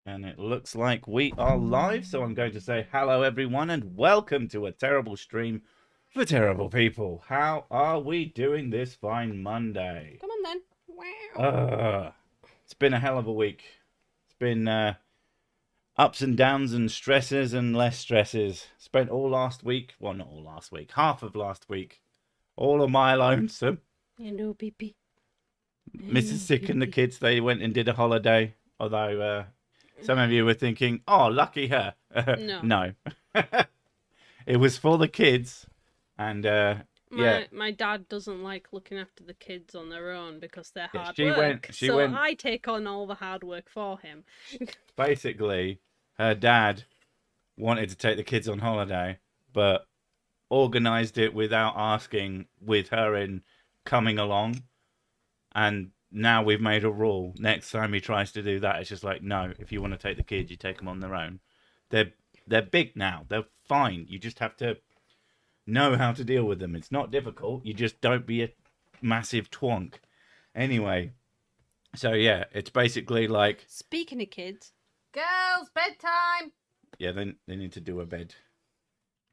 And it looks like we are live, so I'm going to say hello, everyone, and welcome to a terrible stream for terrible people. How are we doing this fine Monday? Come on then. Wow. It's been a hell of a week. It's been ups and downs and stresses and less stresses. Spent all last week, well, not all last week, half of last week, all of my lonesome. Hello, baby. Mrs. Sick and the kids, they went and did a holiday, although some of you were thinking, oh, lucky her. No. No. It was for the kids. And yeah. My dad doesn't like looking after the kids on their own because they're Yeah, hard she work. went. I take on all the hard work for him. Basically, her dad wanted to take the kids on holiday, but organized it without asking, with her in coming along. And now we've made a rule. Next time he tries to do that, it's just like, no, if you want to take the kids, you take them on their own. They're big now. They're fine. You just have to know how to deal with them. It's not difficult. You just don't be a massive twonk. Anyway, so yeah, it's basically like... Speaking of kids, Girls, bedtime! Yeah, they need to do a bed.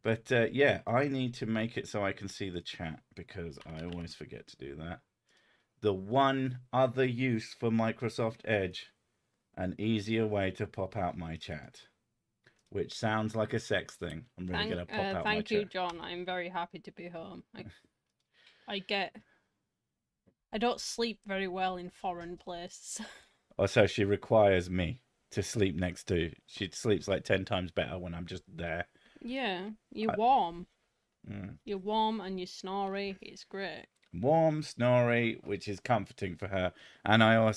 But yeah, I need to make it so I can see the chat, because I always forget to do that. The one other use for Microsoft Edge, an easier way to pop out my chat. Which sounds like a sex thing. I'm really going to pop out my chat. Thank you, John. I'm very happy to be home. I don't sleep very well in foreign places. Also, she requires me to sleep next to. She sleeps like 10 times better when I'm just there. Yeah, you're warm. Mm. You're warm and you're snory. It's great. Warm, snory, which is comforting for her. And I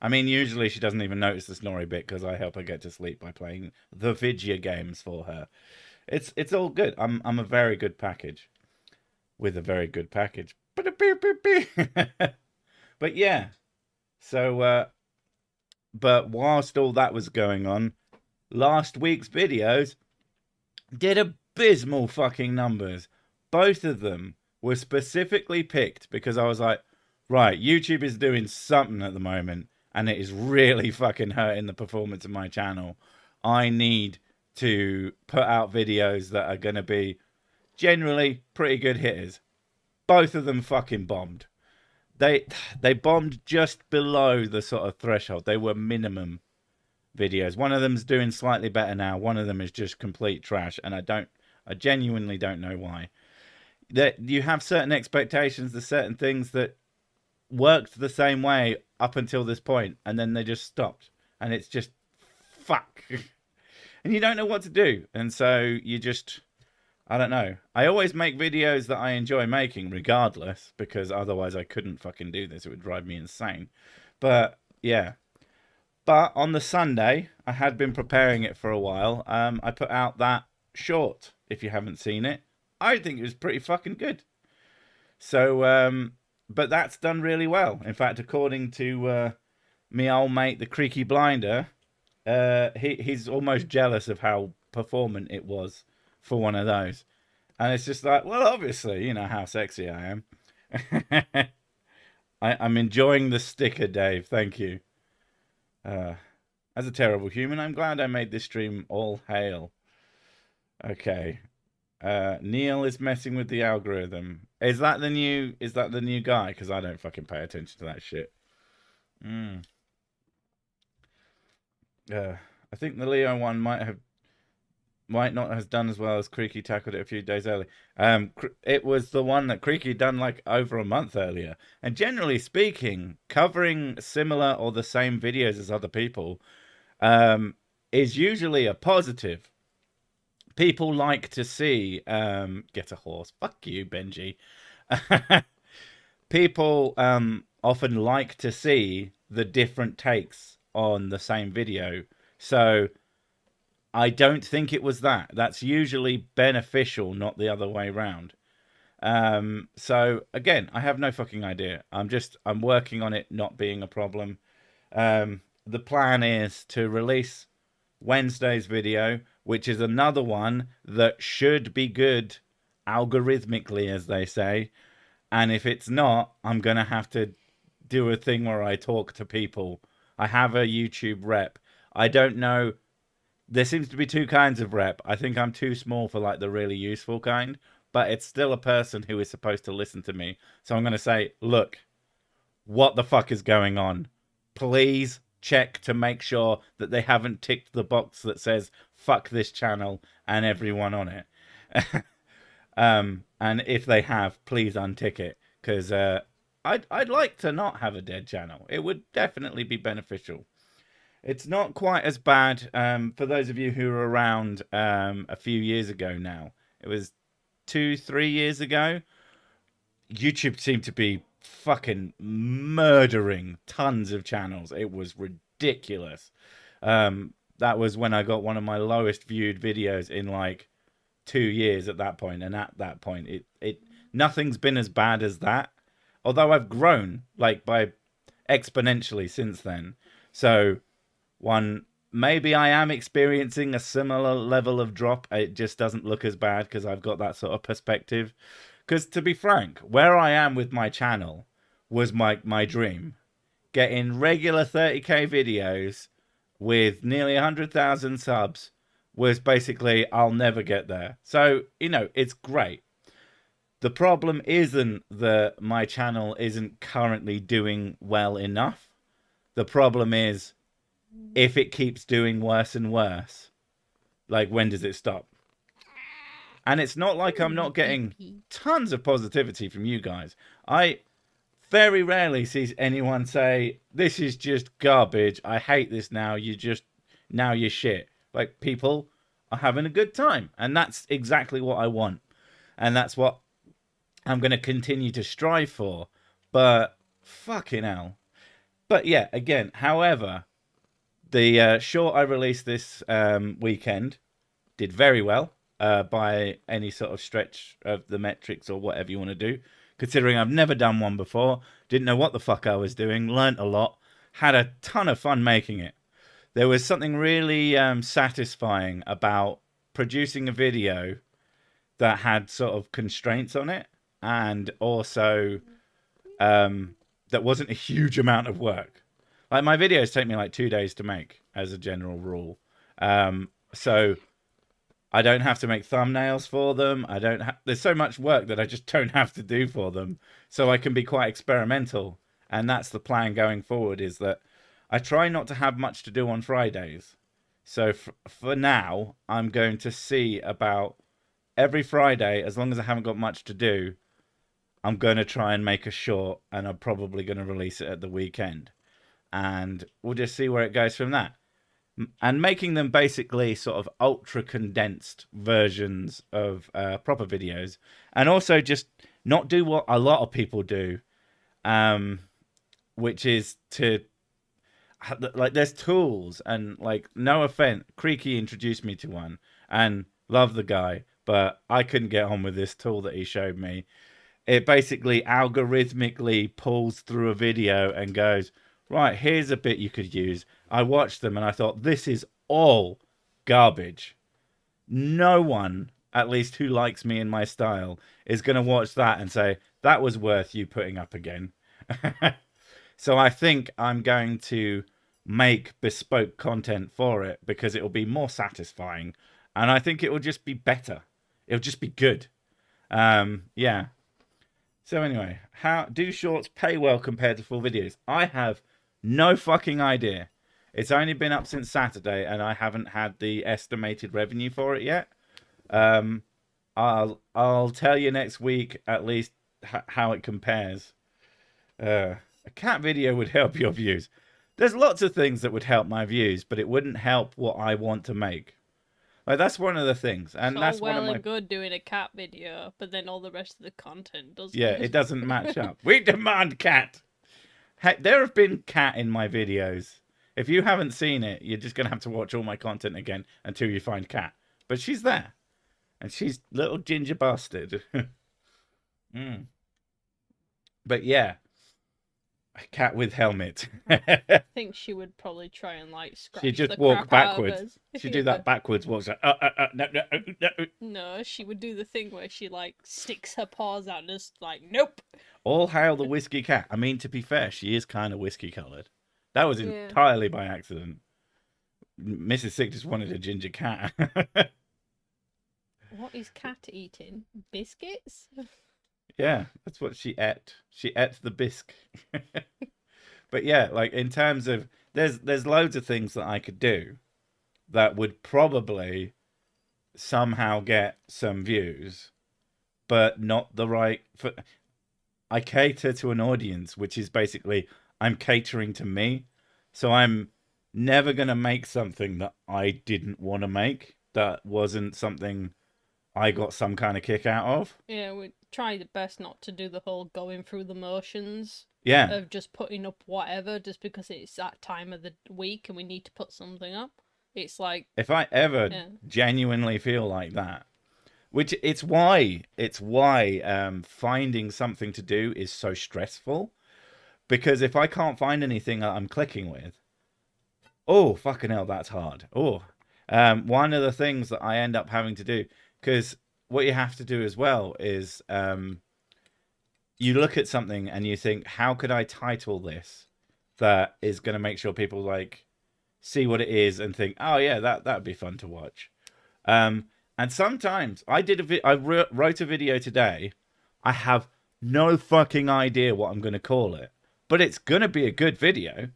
mean, usually she doesn't even notice the snory bit because I help her get to sleep by playing the video games for her. It's all good. I'm a very good package with a very good package. But yeah. So but whilst all that was going on, last week's videos did abysmal fucking numbers. Both of them were specifically picked because I was like, right, YouTube is doing something at the moment and it is really fucking hurting the performance of my channel. I need to put out videos that are going to be generally pretty good hitters. Both of them fucking bombed. They bombed just below the sort of threshold. They were minimum videos. One of them's doing slightly better now. One of them is just complete trash, and I genuinely don't know why. That you have certain expectations, there's certain things that worked the same way up until this point, and then they just stopped, and it's just fuck. And you don't know what to do, and so you just, I don't know. I always make videos that I enjoy making regardless, because otherwise I couldn't fucking do this. It would drive me insane. But yeah. But on the Sunday, I had been preparing it for a while. I put out that short, if you haven't seen it. I think it was pretty fucking good. So, but that's done really well. In fact, according to me old mate, the Creaky Blinder, he's almost jealous of how performant it was for one of those. And it's just like, well, obviously, you know how sexy I am. I'm enjoying the sticker, Dave. Thank you. As a terrible human, I'm glad I made this stream all hail. Okay. Neil is messing with the algorithm. Is that the new guy? Because I don't fucking pay attention to that shit. I think the Leo one might not have done as well as Creaky tackled it a few days early. It was the one that Creaky done like over a month earlier. And generally speaking, covering similar or the same videos as other people is usually a positive. People like to see get a horse. Fuck you, Benji. People often like to see the different takes on the same video. So I don't think it was that. That's usually beneficial, not the other way around. So again, I have no fucking idea. I'm working on it not being a problem. The plan is to release Wednesday's video, which is another one that should be good algorithmically, as they say. And if it's not, I'm going to have to do a thing where I talk to people. I have a YouTube rep. I don't know. There seems to be two kinds of rep. I think I'm too small for like the really useful kind, but it's still a person who is supposed to listen to me. So I'm going to say, look, what the fuck is going on? Please check to make sure that they haven't ticked the box that says fuck this channel and everyone on it. And if they have, please untick it, because I'd like to not have a dead channel. It would definitely be beneficial. It's not quite as bad for those of you who were around a few years ago now. It was 2-3 years ago. YouTube seemed to be fucking murdering tons of channels. It was ridiculous. That was when I got one of my lowest viewed videos in like 2 years at that point. And at that point, nothing's been as bad as that. Although I've grown like by exponentially since then. So maybe I am experiencing a similar level of drop. It just doesn't look as bad because I've got that sort of perspective. Because to be frank, where I am with my channel was my dream. Getting regular 30k videos with nearly 100,000 subs was basically, I'll never get there. So, it's great. The problem isn't that my channel isn't currently doing well enough. The problem is, if it keeps doing worse and worse, like, when does it stop? And it's not like I'm not getting tons of positivity from you guys. I very rarely see anyone say, this is just garbage. I hate this now. Now you're shit. Like, people are having a good time. And that's exactly what I want. And that's what I'm going to continue to strive for. But fucking hell. But yeah, again, however, the short I released this weekend did very well by any sort of stretch of the metrics or whatever you want to do. Considering I've never done one before, didn't know what the fuck I was doing, learnt a lot, had a ton of fun making it. There was something really satisfying about producing a video that had sort of constraints on it, and also that wasn't a huge amount of work. Like, my videos take me like 2 days to make as a general rule. So I don't have to make thumbnails for them. There's so much work that I just don't have to do for them. So I can be quite experimental. And that's the plan going forward, is that I try not to have much to do on Fridays. So for now, I'm going to see about every Friday, as long as I haven't got much to do, I'm going to try and make a short, and I'm probably going to release it at the weekend. And we'll just see where it goes from that. And making them basically sort of ultra condensed versions of proper videos, and also just not do what a lot of people do, which is to, like, there's tools, and like, no offense, Creaky introduced me to one and love the guy, but I couldn't get on with this tool that he showed me. It basically algorithmically pulls through a video and goes, right, here's a bit you could use. I watched them and I thought, this is all garbage. No one, at least who likes me and my style, is going to watch that and say, that was worth you putting up again. So I think I'm going to make bespoke content for it, because it will be more satisfying. And I think it will just be better. It'll just be good. Yeah. So anyway, how do shorts pay well compared to full videos? I have no fucking idea. It's only been up since Saturday, and I haven't had the estimated revenue for it yet. I'll tell you next week at least how it compares. A cat video would help your views. There's lots of things that would help my views, but it wouldn't help what I want to make. Like, that's one of the things, and so that's well one of my. And good doing a cat video, but then all the rest of the content doesn't. Yeah, it doesn't match up. We demand cat. Heck, there have been cat in my videos. If you haven't seen it, you're just gonna have to watch all my content again until you find cat. But she's there, and she's little ginger bastard. But yeah, a cat with helmet. I think she would probably try and like scratch. She'd just the walk crap out of backwards. us. She'd do that backwards walk. Like, no. No, she would do the thing where she like sticks her paws out and just like, nope. All hail the whiskey cat. I mean, to be fair, she is kind of whiskey coloured. That was entirely by accident. Mrs. Sick just wanted a ginger cat. What is cat eating? Biscuits? Yeah, that's what she ate. She ate the bisque. But yeah, like in terms of there's loads of things that I could do that would probably somehow get some views, but not the right. I cater to an audience, which is basically I'm catering to me, so I'm never gonna make something that I didn't want to make. That wasn't something I got some kind of kick out of. Yeah, we try the best not to do the whole going through the motions Yeah, of just putting up whatever just because it's that time of the week and we need to put something up. It's like, if I ever yeah. genuinely feel like that, which it's why finding something to do is so stressful, because if I can't find anything that I'm clicking with, oh fucking hell, that's hard. One of the things that I end up having to do, because what you have to do as well is you look at something and you think, how could I title this that is going to make sure people like see what it is and think, oh yeah, that'd be fun to watch. And sometimes I wrote a video today. I have no fucking idea what I'm going to call it, but it's going to be a good video.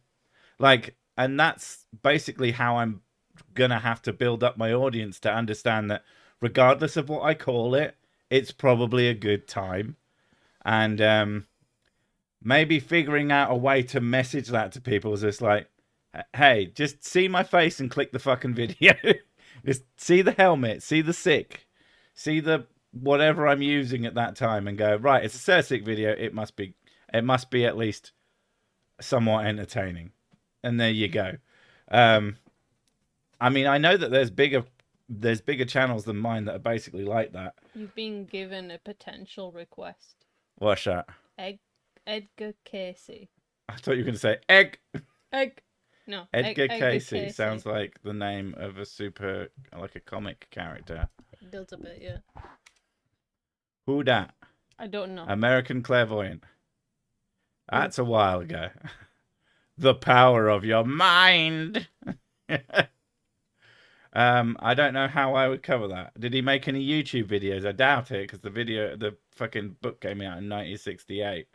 Like, and that's basically how I'm going to have to build up my audience to understand that regardless of what I call it, it's probably a good time. And maybe figuring out a way to message that to people is just like, hey, just see my face and click the fucking video. Just see the helmet, see the sick, see the whatever I'm using at that time, and go, right, it's a Sir Sick video. It must be at least somewhat entertaining. And there you go. I mean, I know that there's bigger channels than mine that are basically like that. You've been given a potential request. What's that? Edgar Casey. I thought you were going to say egg. No. Edgar Casey sounds like the name of a comic character. It does a bit, yeah. Who dat? I don't know. American Clairvoyant. That's a while ago. The power of your mind. I don't know how I would cover that. Did he make any YouTube videos? I doubt it, because the fucking book came out in 1968.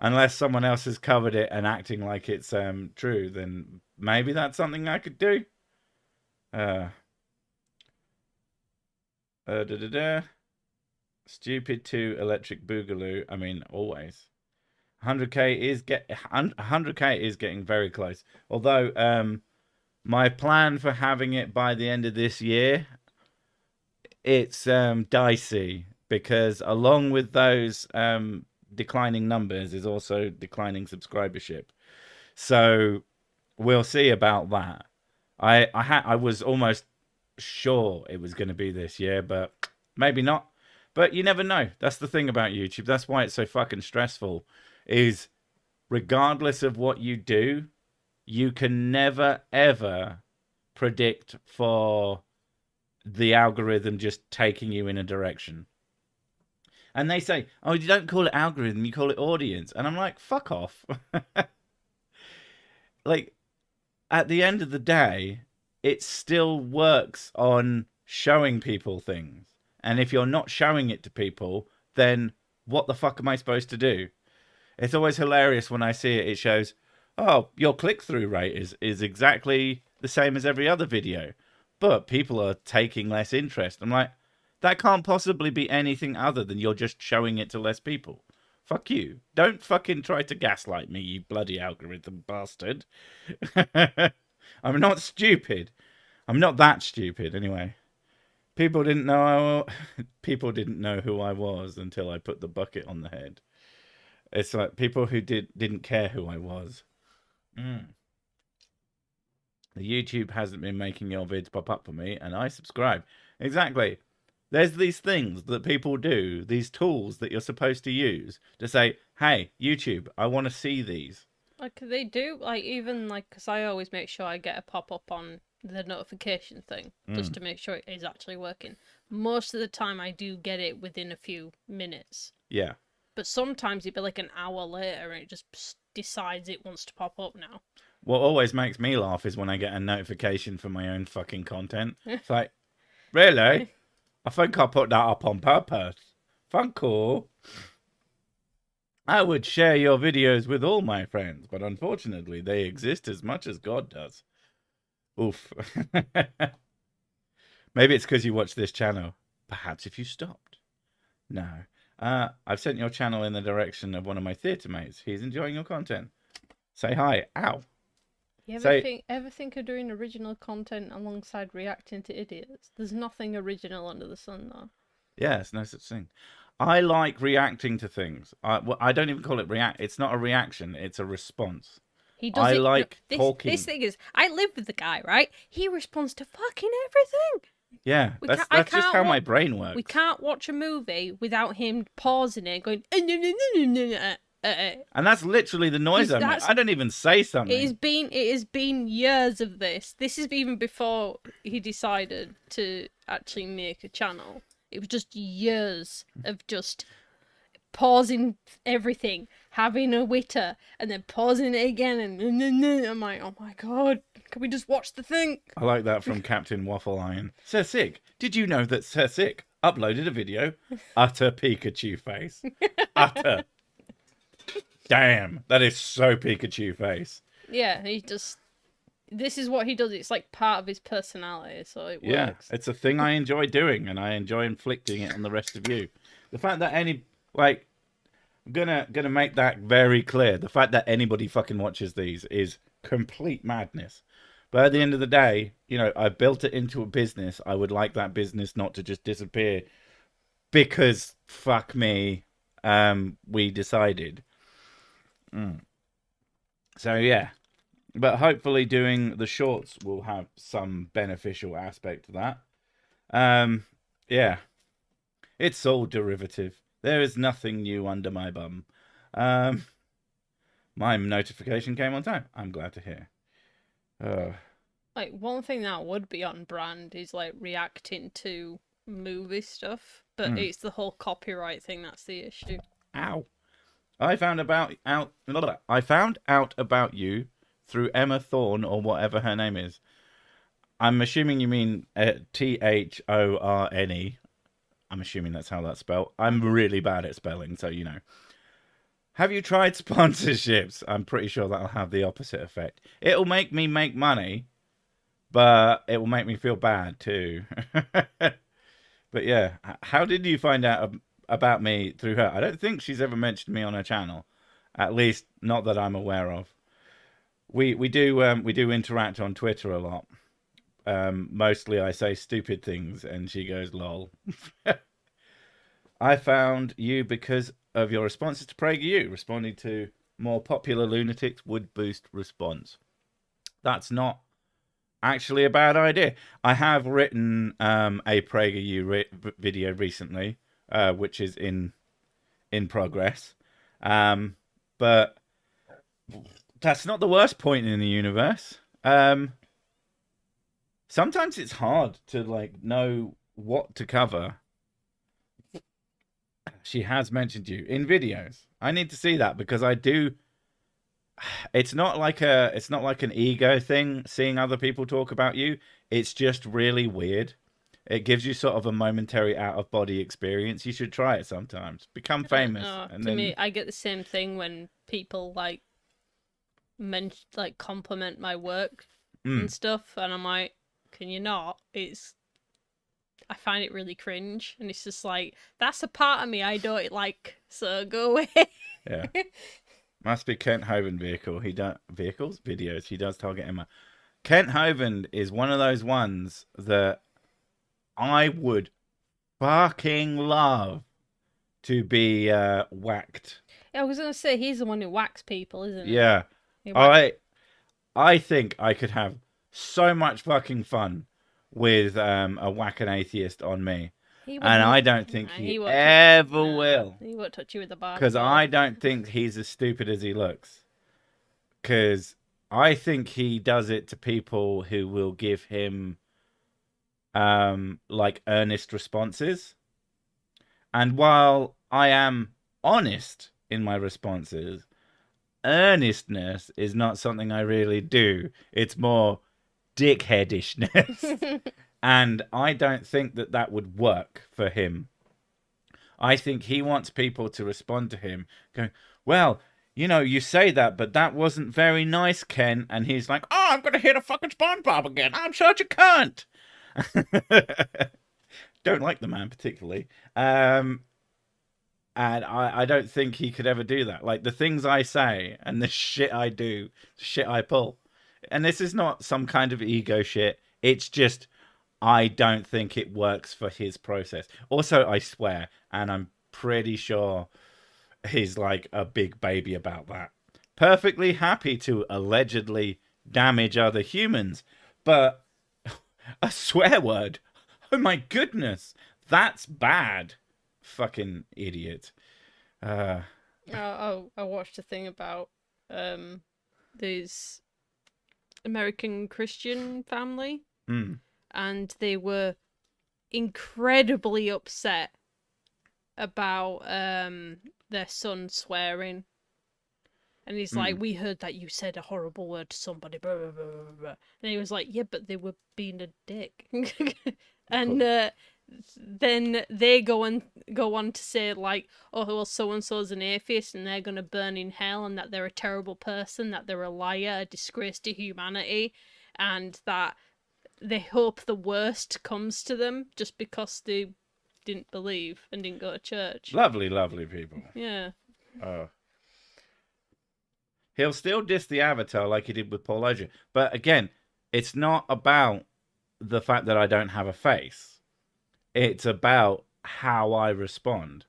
Unless someone else has covered it and acting like it's true, then maybe that's something I could do. Stupid 2 Electric Boogaloo. I mean, always. 100k is getting very close. Although my plan for having it by the end of this year, it's dicey, because along with those declining numbers is also declining subscribership. So we'll see about that. I was almost sure it was going to be this year, but maybe not. But you never know. That's the thing about YouTube. That's why it's so fucking stressful. Is regardless of what you do, you can never ever predict for the algorithm just taking you in a direction. And they say, oh, you don't call it algorithm, you call it audience. And I'm like, fuck off. Like, at the end of the day, it still works on showing people things. And if you're not showing it to people, then what the fuck am I supposed to do? It's always hilarious when I see it. It shows, oh, your click-through rate is exactly the same as every other video, but people are taking less interest. I'm like, that can't possibly be anything other than you're just showing it to less people. Fuck you. Don't fucking try to gaslight me, you bloody algorithm bastard. I'm not stupid. I'm not that stupid, anyway. People didn't know who I was until I put the bucket on the head. It's like people who didn't care who I was. The YouTube hasn't been making your vids pop up for me, and I subscribe. Exactly. There's these things that people do, these tools that you're supposed to use to say, hey, YouTube, I want to see these. Like, they do, like, even, like, because I always make sure I get a pop-up on the notification thing, just to make sure it is actually working. Most of the time, I do get it within a few minutes. Yeah. But sometimes it'd be like an hour later and it just decides it wants to pop up now. What always makes me laugh is when I get a notification for my own fucking content. It's like, really? I think I put that up on purpose. Fun cool. I would share your videos with all my friends, but unfortunately they exist as much as God does. Oof. Maybe it's because you watch this channel. Perhaps if you stopped. No. I've sent your channel in the direction of one of my theatre mates. He's enjoying your content. Say hi. Ow. You Say- ever think of doing original content alongside reacting to idiots? There's nothing original under the sun, though. Yeah, it's no such thing. I like reacting to things. I don't even call it react. It's not a reaction. It's a response. He does I it. like this, talking. This thing is, I live with the guy, right? He responds to fucking everything. Yeah, We that's can't- just how my brain works. We can't watch a movie without him pausing it, going. It And that's literally the noise I make. That's- I don't even say something. has been years of this. This is even before he decided to actually make a channel. It was just years of just pausing everything, having a witter, and then pausing it again, and I'm like, oh my god, can we just watch the thing? I like that from Captain Waffle Iron. Sir Sig, did you know that Sir Sig uploaded a video? Utter Pikachu face. Utter. Damn, that is so Pikachu face. Yeah, he just. This is what he does. It's like part of his personality, so it Yeah, works. it's a thing I enjoy doing, and I enjoy inflicting it on the rest of you. The fact that I'm gonna make that very clear. The fact that anybody fucking watches these is complete madness. But at the end of the day, you know, I built it into a business. I would like that business not to just disappear because fuck me, we decided. So yeah. But hopefully doing the shorts will have some beneficial aspect to that. Yeah. It's all derivative. There is nothing new under my bum. My notification came on time. I'm glad to hear. Like, one thing that would be on brand is like reacting to movie stuff, but it's the whole copyright thing that's the issue. Ow. I found out about you through Emma Thorne or whatever her name is. I'm assuming you mean Thorne. I'm assuming that's how that's spelled. I'm really bad at spelling, so you know. Have you tried sponsorships? I'm pretty sure that'll have the opposite effect. It'll make me make money, but it will make me feel bad too. But yeah, how did you find out about me through her? I don't think she's ever mentioned me on her channel. At least not that I'm aware of. We do interact on Twitter a lot. Mostly I say stupid things and she goes lol. I found you because of your responses to PragerU. Responding to more popular lunatics would boost response. That's not actually a bad idea. I have written a PragerU video recently, which is in progress. But that's not the worst point in the universe. Sometimes it's hard to like know what to cover. She has mentioned you in videos. I need to see that because I do. It's not like an ego thing seeing other people talk about you. It's just really weird. It gives you sort of a momentary out of body experience. You should try it sometimes. Become famous. And to then... me, I get the same thing when people like compliment my work and stuff, and I'm like, can you not? I find it really cringe, and it's just like, that's a part of me I don't like, so go away. Yeah. Must be Kent Hovind videos. He does target Emma. Kent Hovind is one of those ones that I would fucking love to be whacked. I was gonna say he's the one who whacks people, isn't he? Yeah. I think I could have so much fucking fun with a whack an atheist on me. And I don't think he ever will. He won't touch you with a bar. Because I don't think he's as stupid as he looks. Because I think he does it to people who will give him like earnest responses. And while I am honest in my responses, earnestness is not something I really do. It's more dickheadishness. And I don't think that would work for him. I think he wants people to respond to him going, well, you know, you say that, but that wasn't very nice, Ken. And he's like, oh, I'm going to hit a fucking SpongeBob again. I'm such a cunt. Don't like the man particularly. And I don't think he could ever do that. Like the things I say and the shit I do, the shit I pull. And this is not some kind of ego shit. It's just I don't think it works for his process. Also, I swear, and I'm pretty sure he's like a big baby about that. Perfectly happy to allegedly damage other humans, but a swear word? Oh my goodness, that's bad. Fucking idiot. I watched a thing about this American Christian family. And they were incredibly upset about their son swearing. And he's like, we heard that you said a horrible word to somebody. Blah, blah, blah, blah. And he was like, yeah, but they were being a dick. And then they go on to say, like, oh, well, so-and-so's an atheist and they're going to burn in hell and that they're a terrible person, that they're a liar, a disgrace to humanity, and that they hope the worst comes to them just because they didn't believe and didn't go to church. Lovely, lovely people. Yeah. He'll still diss the Avatar like he did with Paul Oger. But again, it's not about the fact that I don't have a face. It's about how I respond.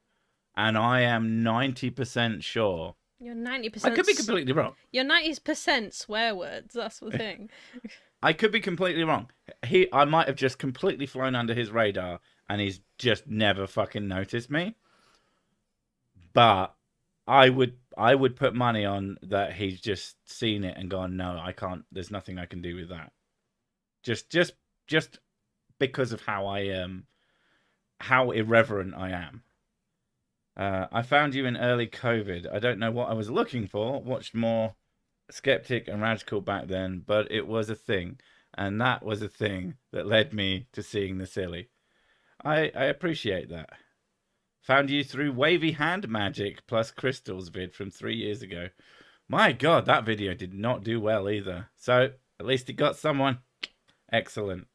And I am 90% sure. You're 90%. I could be completely wrong. You're 90% swear words. That's the thing. I could be completely wrong. I might have just completely flown under his radar and he's just never fucking noticed me. But I would put money on that he's just seen it and gone, no, I can't. There's nothing I can do with that. Just because of how I am, how irreverent I am. I found you in early COVID. I don't know what I was looking for. Watched more Skeptic and Radical back then, but it was a thing, and that was a thing that led me to seeing the silly. I appreciate that. Found you through Wavy Hand Magic plus Crystals vid from 3 years ago. My God, that video did not do well either. So at least it got someone. Excellent.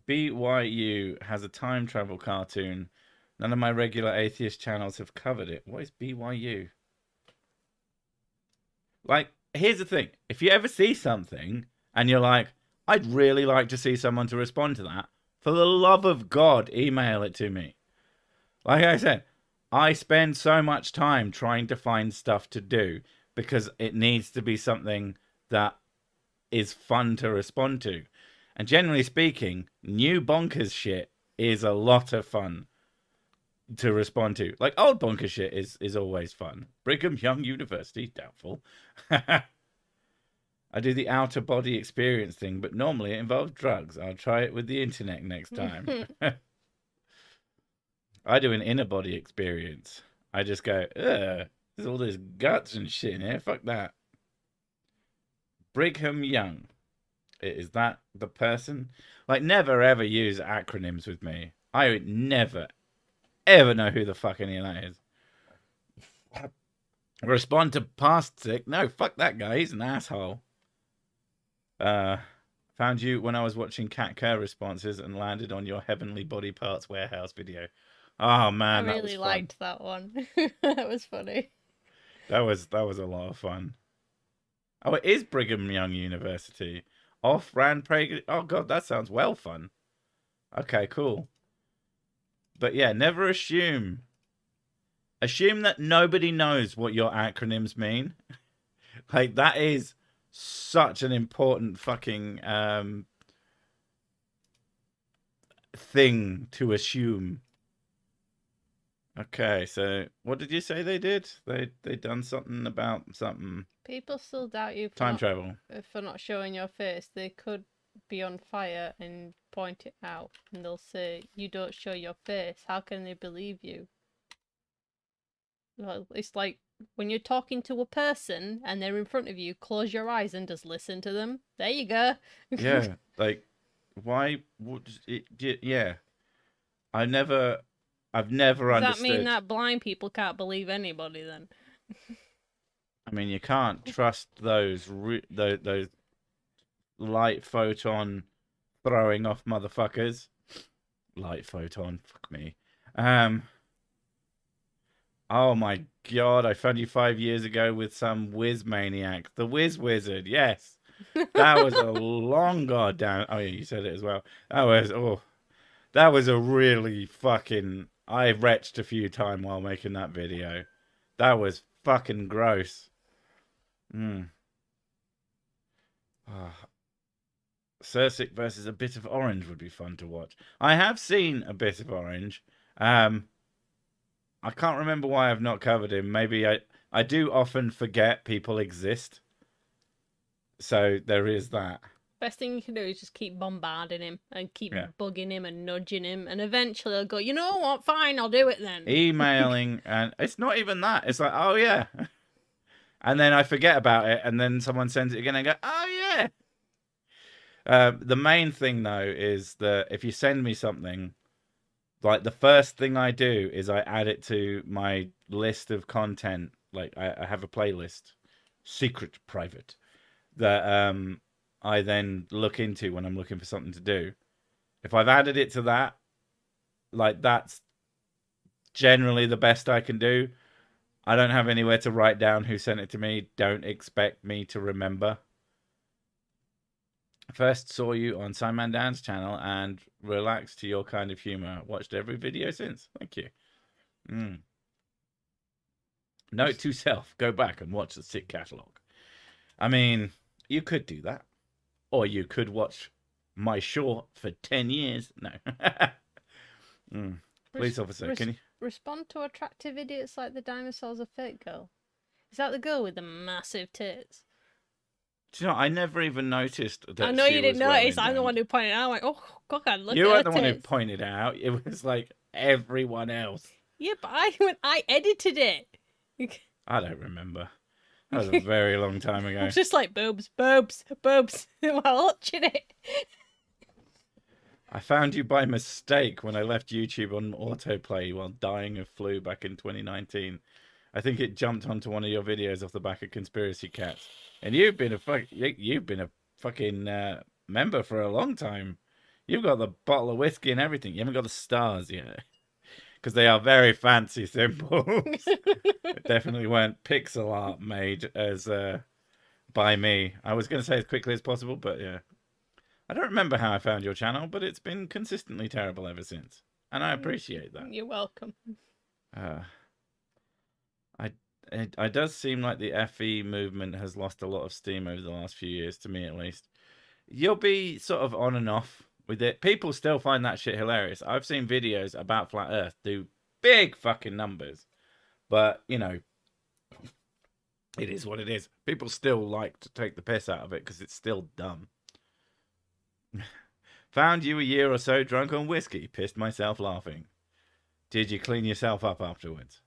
BYU has a time travel cartoon. None of my regular atheist channels have covered it. What is BYU? Like, here's the thing. If you ever see something and you're like, I'd really like to see someone to respond to that, for the love of God, email it to me. Like I said, I spend so much time trying to find stuff to do because it needs to be something that is fun to respond to. And generally speaking, new bonkers shit is a lot of fun to respond to. Like, old bonkers shit is always fun. Brigham Young University, doubtful. I do the outer body experience thing, but normally it involves drugs. I'll try it with the internet next time. I do an inner body experience. I just go, ugh, there's all this guts and shit in here. Fuck that. Brigham Young. Is that the person? Like, never ever use acronyms with me. I would never, ever know who the fuck any of that is. Respond to past sick. No, fuck that guy. He's an asshole. Found you when I was watching Cat Kerr responses and landed on your Heavenly Body Parts Warehouse video. Oh man, I really liked that one. That was funny. That was a lot of fun. Oh, it is Brigham Young University. Off-brand Prague. Oh god, that sounds well fun. Okay, cool. But yeah, never assume. Assume that nobody knows what your acronyms mean. Like, that is such an important fucking thing to assume. Okay, so what did you say they did? They done something about something. People still doubt you for Time travel. For not showing your face. They could be on fire and point it out, and they'll say, "You don't show your face. How can they believe you?" Well, it's like when you're talking to a person and they're in front of you, close your eyes and just listen to them. There you go. Yeah, like why would it? Yeah, I've never Does that mean understood. that blind people can't believe anybody then? I mean, you can't trust those light photon throwing off motherfuckers. Light photon, fuck me. Um. Oh my god, I found you 5 years ago with some whiz maniac, the whiz wizard. Yes, that was a long goddamn. Oh yeah, you said it as well. That was a really fucking. I retched a few times while making that video. That was fucking gross. Mm. Ah, Sursic versus a bit of orange would be fun to watch. I have seen a bit of orange. I can't remember why I've not covered him. Maybe I do often forget people exist. So there is that. Best thing you can do is just keep bombarding him and keep Yeah. bugging him and nudging him, and eventually he'll go, you know what, fine, I'll do it then. Emailing, and it's not even that. It's like, oh yeah. And then I forget about it, and then someone sends it again and I go, oh yeah. The main thing though is that if you send me something, like the first thing I do is I add it to my list of content. Like I have a playlist, secret, private, that I then look into when I'm looking for something to do. If I've added it to that, like that's generally the best I can do. I don't have anywhere to write down who sent it to me. Don't expect me to remember. First saw you on Simon Dan's channel and relaxed to your kind of humor. Watched every video since. Thank you. Note to self, go back and watch the sick catalogue. I mean, you could do that. Or you could watch my short for 10 years. No. Police officer, can you... Respond to attractive idiots like the dinosaurs a fake girl. Is that the girl with the massive tits? Do you know, I never even noticed that I know she you didn't was wearing notice. I'm the them. one who pointed it out. I'm like, oh, God, look You at were her the one who tits. pointed it out. It was like everyone else. Yeah, but I edited it. I don't remember. That was a very long time I ago. was just like, boobs, boobs, boobs, while watching it. I found you by mistake when I left YouTube on autoplay while dying of flu back in 2019. I think it jumped onto one of your videos off the back of Conspiracy Cats. And you've been a fucking member for a long time. You've got the bottle of whiskey and everything. You haven't got the stars yet. Because they are very fancy symbols. Definitely weren't pixel art made as by me. I was going to say as quickly as possible, but yeah. I don't remember how I found your channel, but it's been consistently terrible ever since. And I appreciate that. You're welcome. It does seem like the FE movement has lost a lot of steam over the last few years, to me at least. You'll be sort of on and off with it. People still find that shit hilarious. I've seen videos about Flat Earth do big fucking numbers. But, you know, it is what it is. People still like to take the piss out of it because it's still dumb. Found you a year or so drunk on whiskey. Pissed myself laughing. Did you clean yourself up afterwards?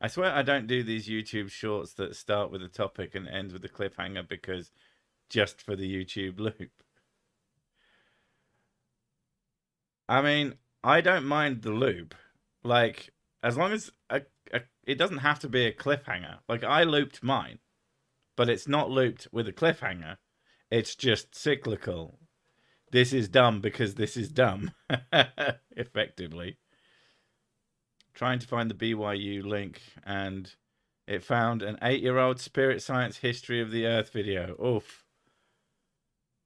I swear I don't do these YouTube shorts that start with a topic and end with a cliffhanger because just for the YouTube loop. I mean, I don't mind the loop. Like, as long as it doesn't have to be a cliffhanger. Like, I looped mine, but it's not looped with a cliffhanger. It's just cyclical. This is dumb because this is dumb. Effectively. Trying to find the BYU link, and it found an 8-year-old Spirit Science History of the Earth video. Oof.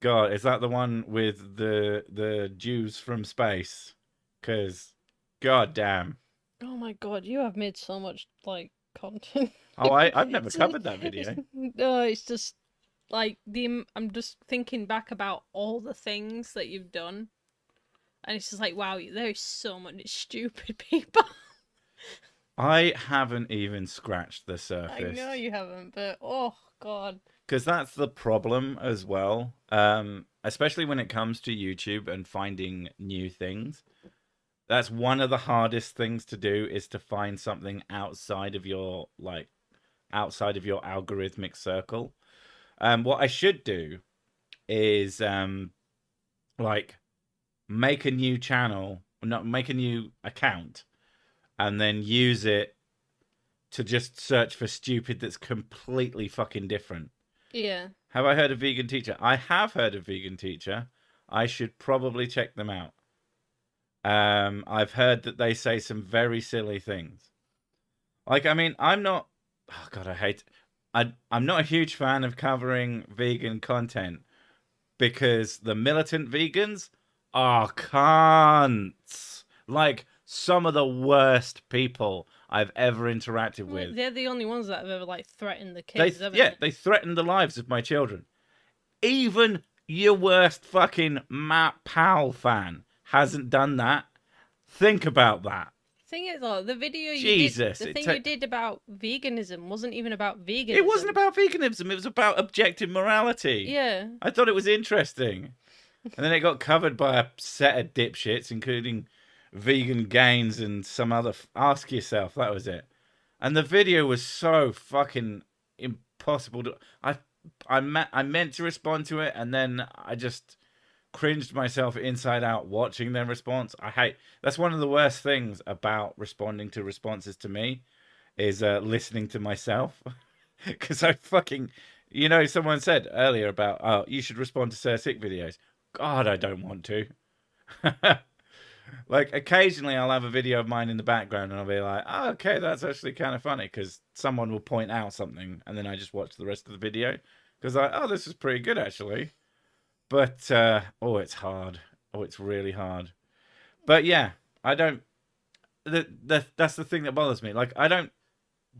God, is that the one with the Jews from space? Because, god damn. Oh my God, you have made so much, like, content. Oh, I've never covered that video. No, it's just, like, I'm just thinking back about all the things that you've done. And it's just like, wow, there's so much stupid people. I haven't even scratched the surface. I know you haven't, but oh God. Because that's the problem as well. Especially when it comes to YouTube and finding new things. That's one of the hardest things to do, is to find something outside of your algorithmic circle. What I should do is like make a new channel, not make a new account, and then use it to just search for stupid that's completely fucking different. Yeah. Have I heard of Vegan Teacher? I have heard of Vegan Teacher. I should probably check them out. I've heard that they say some very silly things. Like, I mean, I'm not. Oh God, I hate. I'm not a huge fan of covering vegan content because the militant vegans are cunts. Like, some of the worst people I've ever interacted with. They're the only ones that have ever like threatened the kids. They threatened the lives of my children. Even your worst fucking Matt Powell fan hasn't done that. Think about that. Thing is, though, the video Jesus, you did about veganism wasn't even about veganism. It wasn't about veganism. It was about objective morality. Yeah. I thought it was interesting. And then it got covered by a set of dipshits, including Vegan Gains and some other... Ask Yourself, that was it. And the video was so fucking impossible to... I meant to respond to it, and then I just cringed myself inside out watching their response. That's one of the worst things about responding to responses to me, is listening to myself. Because I fucking... You know, someone said earlier about, oh, you should respond to Sir Sick videos. God, I don't want to. Like, occasionally I'll have a video of mine in the background and I'll be like, oh, okay, that's actually kind of funny, because someone will point out something and then I just watch the rest of the video because this is pretty good actually. But it's hard. It's really hard. But yeah, I don't. That's the thing that bothers me. Like, I don't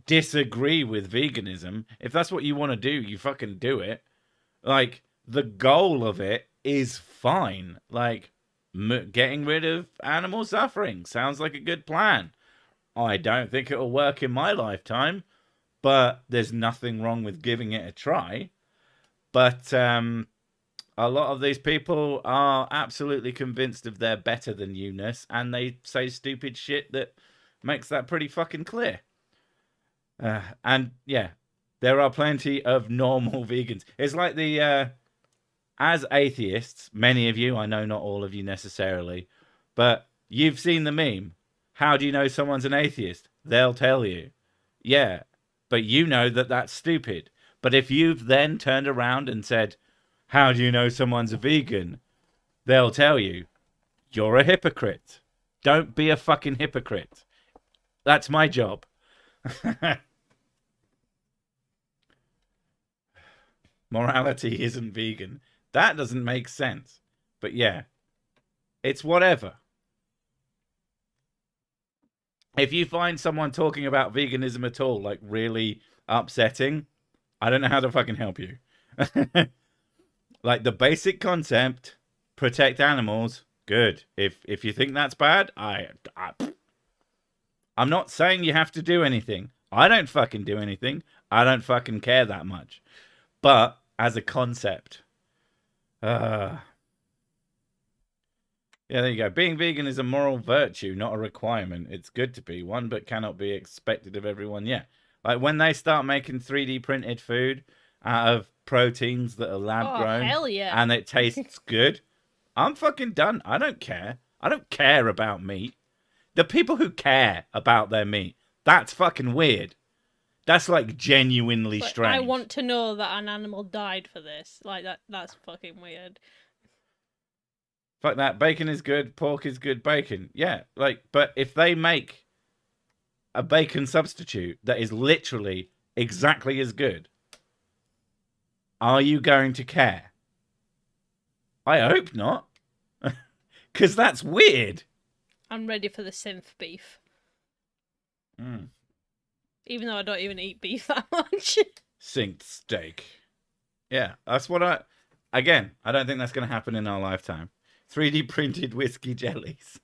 disagree with veganism. If that's what you want to do, you fucking do it. Like, the goal of it is fine. Like, getting rid of animal suffering sounds like a good plan. I don't think it'll work in my lifetime, but there's nothing wrong with giving it a try. But a lot of these people are absolutely convinced of their better than you-ness, and they say stupid shit that makes that pretty fucking clear. And yeah, there are plenty of normal vegans. It's like as atheists, many of you, I know not all of you necessarily, but you've seen the meme. How do you know someone's an atheist? They'll tell you. Yeah, but you know that that's stupid. But if you've then turned around and said, how do you know someone's a vegan? They'll tell you, you're a hypocrite. Don't be a fucking hypocrite. That's my job. Morality isn't vegan. That doesn't make sense. But yeah, it's whatever. If you find someone talking about veganism at all, like, really upsetting, I don't know how to fucking help you. Like, the basic concept, protect animals, good. If you think that's bad, I'm not saying you have to do anything. I don't fucking do anything. I don't fucking care that much. But as a concept, yeah, there you go. Being vegan is a moral virtue, not a requirement. It's good to be one, but cannot be expected of everyone. Yeah. Like, when they start making 3D printed food out of proteins that are lab grown, hell yeah, and it tastes good, I'm fucking done. I don't care. I don't care about meat. The people who care about their meat, that's fucking weird. That's like genuinely strange. I want to know that an animal died for this. Like, that's fucking weird. Fuck that. Bacon is good. Pork is good. Bacon. Yeah. Like, but if they make a bacon substitute that is literally exactly as good, are you going to care? I hope not. Because that's weird. I'm ready for the synth beef. Mm. Even though I don't even eat beef that much. Synced steak. Yeah, that's what Again, I don't think that's going to happen in our lifetime. 3D printed whiskey jellies.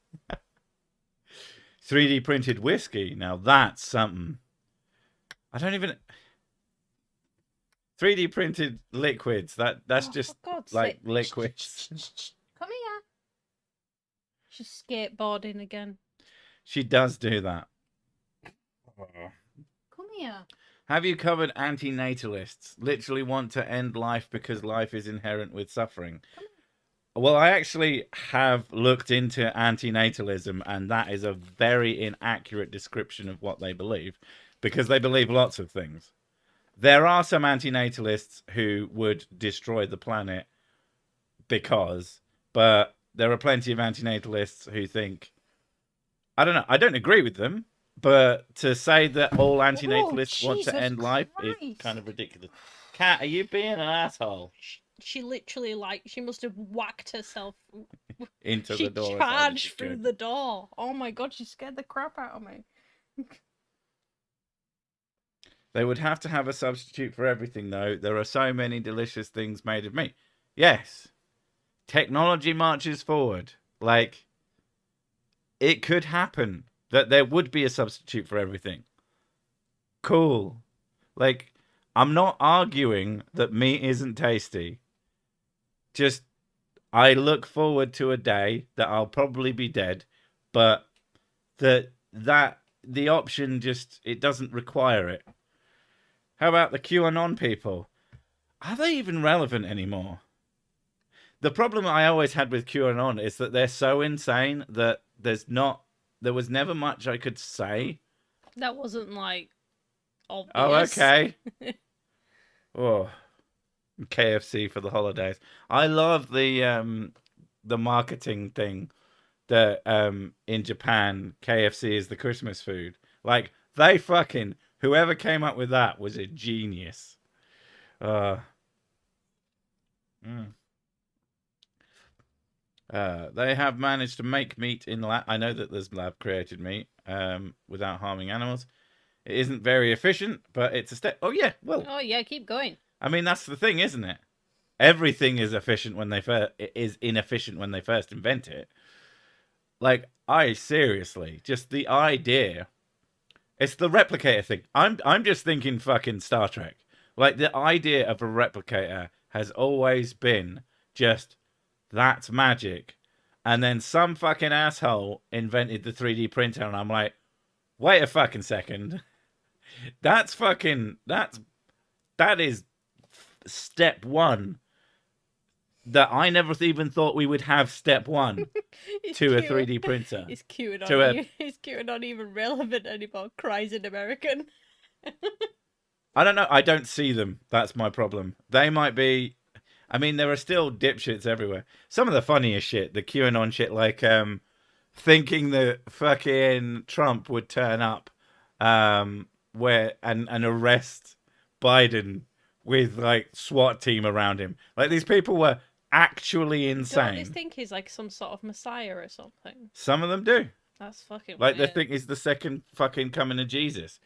3D printed whiskey. Now that's something. I don't even... 3D printed liquids. That's just like liquids. Come here. She's skateboarding again. She does do that. Come here. Have you covered antinatalists? Literally want to end life because life is inherent with suffering. Well, I actually have looked into antinatalism, and that is a very inaccurate description of what they believe, because they believe lots of things. There are some antinatalists who would destroy the planet but there are plenty of antinatalists who think, I don't know, I don't agree with them, but to say that all antinatalists want to Jesus end life is Christ. kind of ridiculous. Kat, are you being an asshole? She literally, like, she must have whacked herself. Into She the door. charged through the door. Oh my god, she scared the crap out of me. They would have to have a substitute for everything, though. There are so many delicious things made of meat. Yes. Technology marches forward. Like, it could happen that there would be a substitute for everything. Cool. Like, I'm not arguing that meat isn't tasty. Just, I look forward to a day that I'll probably be dead, but the option just, it doesn't require it. How about the QAnon people? Are they even relevant anymore? The problem I always had with QAnon is that they're so insane that there was never much I could say. That wasn't, like, obvious. Oh, okay. Oh, KFC for the holidays. I love the marketing thing that in Japan KFC is the Christmas food. Like, they fucking, whoever came up with that was a genius. They have managed to make meat in lab. I know that there's lab created meat without harming animals. It isn't very efficient, but it's a step. Oh yeah, well. Oh yeah, keep going. I mean, that's the thing, isn't it? Everything is efficient when is inefficient when they first invent it. Like, I seriously, just the idea. It's the replicator thing. I'm just thinking fucking Star Trek. Like, the idea of a replicator has always been just, that's magic. And then some fucking asshole invented the 3D printer, and I'm like, wait a fucking second. That is step one. That I never even thought we would have step one to a 3D printer. Is QAnon even relevant anymore? Cries in American. I don't know. I don't see them. That's my problem. They might be. I mean, there are still dipshits everywhere. Some of the funniest shit, the QAnon shit, like thinking that fucking Trump would turn up and arrest Biden with like SWAT team around him. Like, these people were actually insane. Don't they think he's like some sort of messiah or something? Some of them do. That's fucking like weird. They think he's the second fucking coming of Jesus.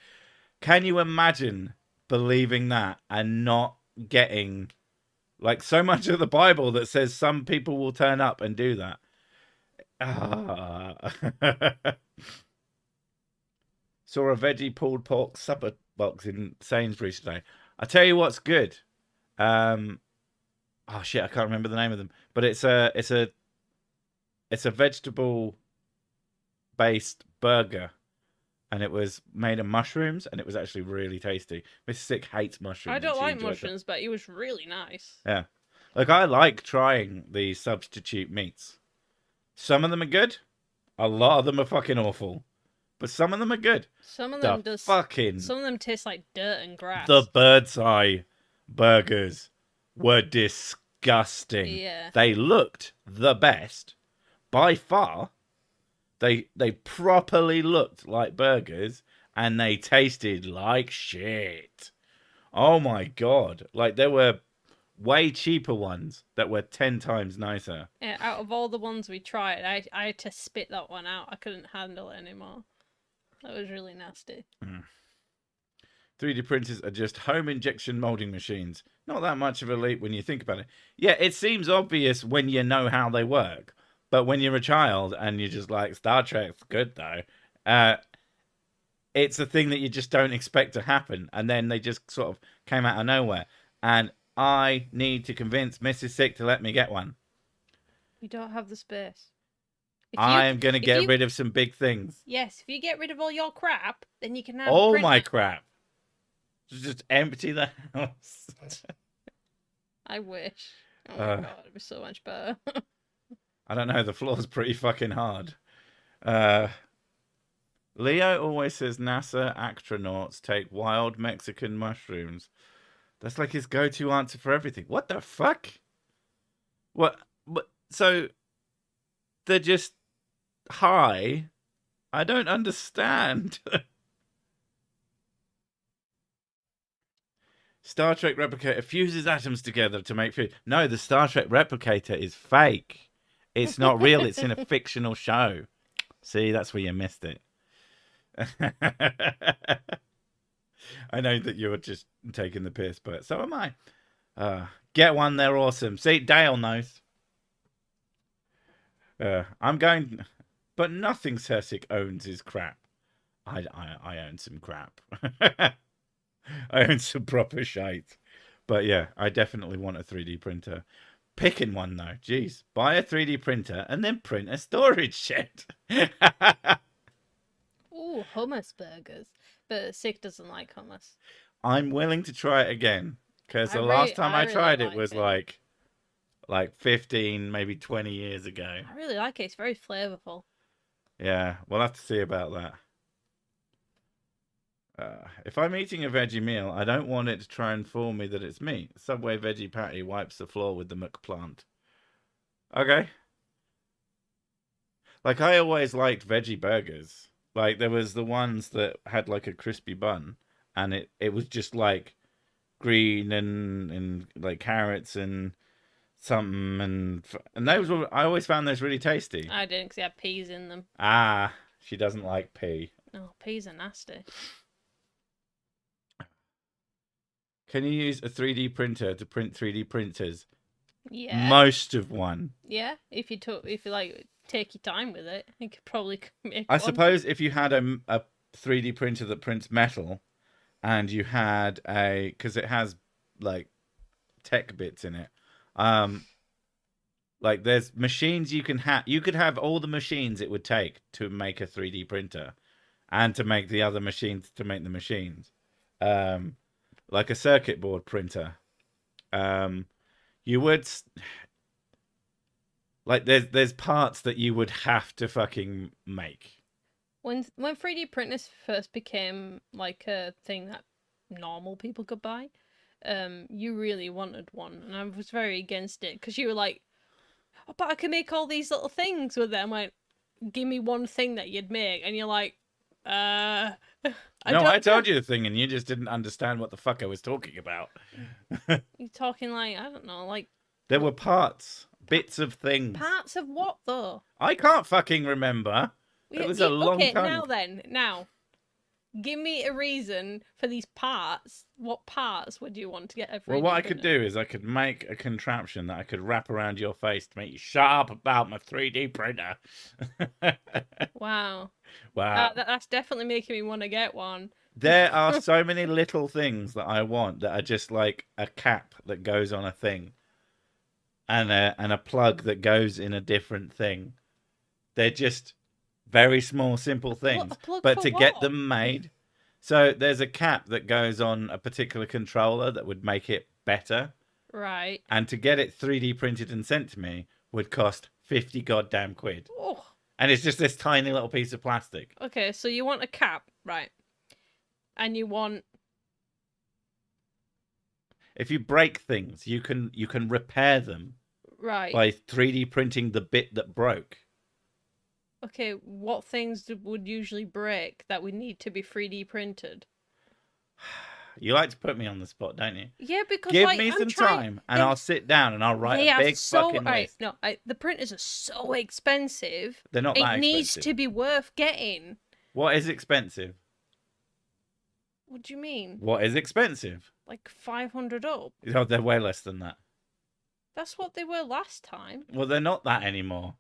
Can you imagine believing that and not getting like so much of the Bible that says some people will turn up and do that? Saw a veggie pulled pork supper box in Sainsbury's today. I tell you what's good. Oh shit, I can't remember the name of them, but it's a vegetable based burger, and it was made of mushrooms, and it was actually really tasty. Mrs. Sick hates mushrooms. I don't like mushrooms, but it was really nice. Yeah, like, I like trying the substitute meats. Some of them are good. A lot of them are fucking awful, but some of them are good. Some of them Some of them taste like dirt and grass. The bird's eye burgers were disgusting. Yeah. They looked the best by far. They properly looked like burgers, and they tasted like shit. Oh my god. Like, there were way cheaper ones that were 10 times nicer. Yeah, out of all the ones we tried, I had to spit that one out. I couldn't handle it anymore. That was really nasty. 3D printers are just home injection molding machines. Not that much of a leap when you think about it. Yeah, it seems obvious when you know how they work. But when you're a child and you're just like, Star Trek's good though, it's a thing that you just don't expect to happen. And then they just sort of came out of nowhere. And I need to convince Mrs. Sick to let me get one. You don't have the space. I'm going to get rid of some big things. Yes, if you get rid of all your crap, then you can have All a my printer. crap. Just empty the house. I wish. Oh my god, it'd be so much better. I don't know. The floor's pretty fucking hard. Leo always says NASA astronauts take wild Mexican mushrooms. That's like his go-to answer for everything. What the fuck? What? So they're just high? I don't understand. Star Trek replicator fuses atoms together to make food. No, the Star Trek replicator is fake. It's not real. It's in a fictional show. See, that's where you missed it. I know that you're just taking the piss, but so am I. Get one, they're awesome. See, Dale knows. I'm going, but nothing Cersic owns is crap. I own some crap. I own some proper shite. But yeah, I definitely want a 3D printer. Picking one though, jeez. Buy a 3D printer and then print a storage shed. Ooh, hummus burgers. But Sick doesn't like hummus. I'm willing to try it again. Because the last time I tried it was like 15, maybe 20 years ago. I really like it. It's very flavorful. Yeah, we'll have to see about that. If I'm eating a veggie meal, I don't want it to try and fool me that it's meat. Subway veggie patty wipes the floor with the McPlant. Okay. Like, I always liked veggie burgers. Like, there was the ones that had, like, a crispy bun. And it was just, like, green and like, carrots and something. And those were... I always found those really tasty. I didn't, because they had peas in them. Ah, she doesn't like pea. Oh, peas are nasty. Can you use a 3D printer to print 3D printers? Yeah. Most of one. Yeah, if you like take your time with it, you could probably make I one. suppose if you had a 3D printer that prints metal, and you had because it has like tech bits in it, like there's machines you can have. You could have all the machines it would take to make a 3D printer, and to make the other machines to make the machines. Like a circuit board printer. You would like there's parts that you would have to fucking make. When 3D printers first became like a thing that normal people could buy, you really wanted one, and I was very against it because you were like, "Oh, but I can make all these little things with them." Like, give me one thing that you'd make, and you're like, I told you the thing, and you just didn't understand what the fuck I was talking about. You're talking like, I don't know, like... There were parts, bits of things. Parts of what, though? I can't fucking remember. It was a long time. Okay, now, give me a reason for these parts. What parts would you want to get every? Well, what I could do is I could make a contraption that I could wrap around your face to make you shut up about my 3D printer. Wow. Wow. That's definitely making me want to get one. There are so many little things that I want that are just like a cap that goes on a thing. And a plug that goes in a different thing. They're just very small, simple things. But to get them made... So there's a cap that goes on a particular controller that would make it better. Right. And to get it 3D printed and sent to me would cost 50 goddamn quid. Oh. And it's just this tiny little piece of plastic. Okay, so you want a cap, right? And you want... If you break things, you can repair them. Right. By 3D printing the bit that broke. Okay, what things would usually break that would need to be 3D printed? You like to put me on the spot, don't you? Yeah, because give me some time, and I'll sit down and I'll write a big fucking list. No, the printers are so expensive. They're not that expensive. It needs to be worth getting. What is expensive? What do you mean? What is expensive? Like 500 up. Oh, they're way less than that. That's what they were last time. Well, they're not that anymore.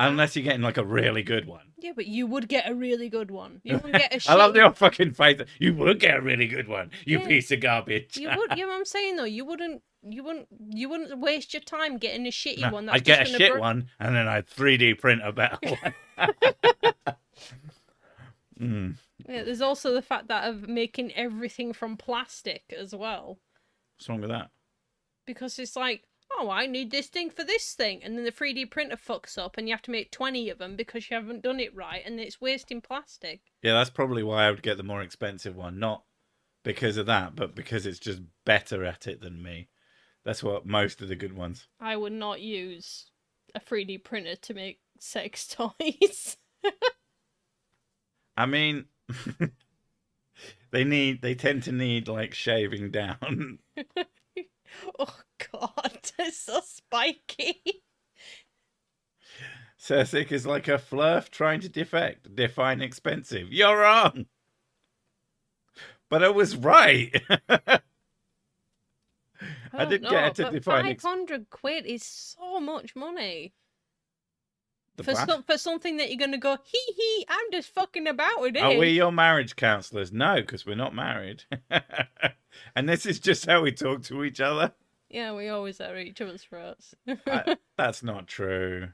Unless you're getting like a really good one. Yeah, but you would get a really good one. You wouldn't get a shitty... I love your fucking face. You would get a really good one, you Yeah. piece of garbage. You would. You know what I'm saying though? You wouldn't waste your time getting a shitty No, one. That's I'd get a just shit gonna one, and then I'd 3D print a better one. Yeah, there's also the fact that of making everything from plastic as well. What's wrong with that? Because it's like, oh, I need this thing for this thing, and then the 3D printer fucks up, and you have to make 20 of them because you haven't done it right, and it's wasting plastic. Yeah, that's probably why I would get the more expensive one. Not because of that, but because it's just better at it than me. That's what most of the good ones. I would not use a 3D printer to make sex toys. I mean, they tend to need like shaving down. Oh god, it's so spiky. Cersei is like a flurf trying to define expensive. You're wrong. But I was right. I didn't get her to define 500 quid is so much money. the For something that you're going to go, hee, I'm just fucking about with it. Are we your marriage counsellors? No, because we're not married. And this is just how we talk to each other. Yeah, we always are at each other's throats. That's not true.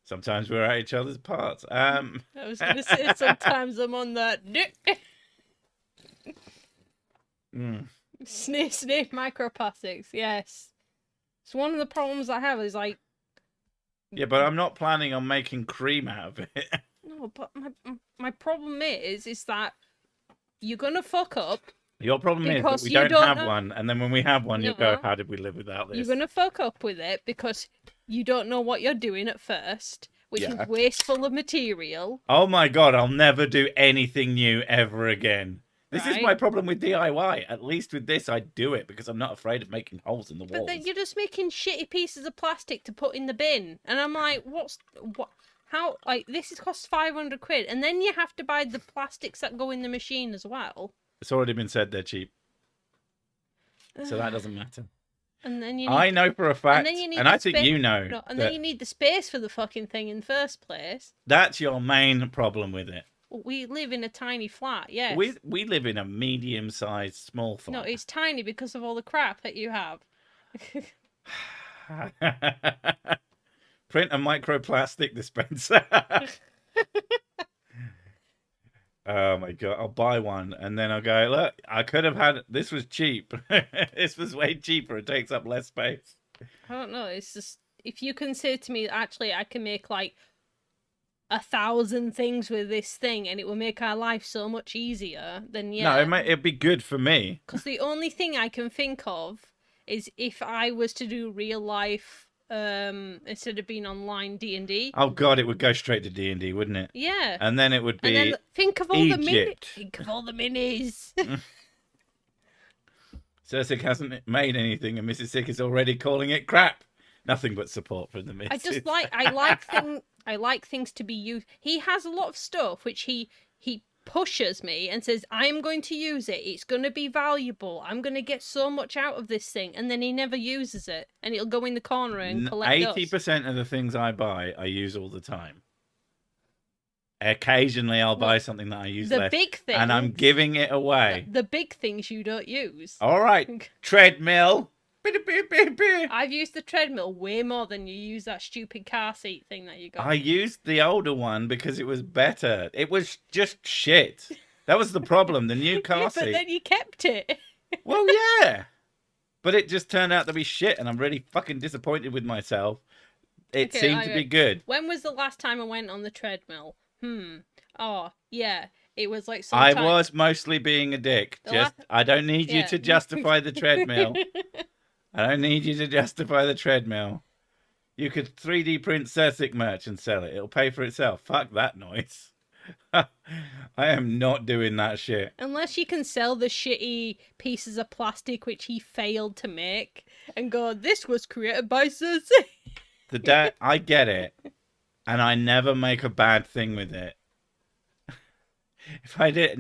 Sometimes we're at each other's parts. I was going to say sometimes I'm on that sniff microplastics. Yes, it's one of the problems I have is like. Yeah, but I'm not planning on making cream out of it. No, but my problem is that you're gonna fuck up. Your problem is that Because we you don't don't have know- one, and then when we have one, you'll go, No. how did we live without this? You're gonna fuck up with it because you don't know what you're doing at first, which Yeah. is wasteful of material. Oh my god, I'll never do anything new ever again. This is Right. my problem with DIY. At least with this, I do it because I'm not afraid of making holes in the But walls. then you're just making shitty pieces of plastic to put in the bin, and I'm like, how? Like this costs 500 quid, and then you have to buy the plastics that go in the machine as well. It's already been said they're cheap, so that doesn't matter. And then you need, I know for a fact, then you need and the I think you know, no, and that then you need the space for the fucking thing in the first place. that's your main problem with it. We live in a tiny flat, yes. We live in a medium-sized small flat. No, it's tiny because of all the crap that you have. Print a microplastic dispenser. Oh my god, I'll buy one and then I'll go, look, I could have had this was cheap. This was way cheaper. It takes up less space. I don't know. It's just if you can say to me, actually, I can make like 1,000 things with this thing, and it will make our life so much easier. Then yeah, No, it'd be good for me. Because the only thing I can think of is if I was to do real life, instead of being online D&D. Oh god, it would go straight to D&D, wouldn't it? Yeah. And then it would be And then think of all the minis. Egypt. Think of all the minis. Cersei hasn't made anything, and Mrs. Sick is already calling it crap. Nothing but support from the missus. I like things to be used. He has a lot of stuff which he pushes me and says, I'm going to use it. It's going to be valuable. I'm going to get so much out of this thing. And then he never uses it. And it'll go in the corner and collect dust. 80% of the things I buy, I use all the time. Occasionally, I'll buy something that I use the less. big things, and I'm giving it away. The big things you don't use. All right, treadmill. I've used the treadmill way more than you use that stupid car seat thing that you got. I used the older one because it was better. It was just shit. That was the problem. The new car But seat. then you kept it. Well, yeah. But it just turned out to be shit, and I'm really fucking disappointed with myself. It seemed to be good. When was the last time I went on the treadmill? Oh, yeah. It was like I sometime... was mostly being a dick. I don't need you to justify the treadmill. I don't need you to justify the treadmill. You could 3D print Cersei merch and sell it. It'll pay for itself. Fuck that noise. I am not doing that shit. Unless you can sell the shitty pieces of plastic which he failed to make and go, this was created by Cersei. I get it. And I never make a bad thing with it. If I did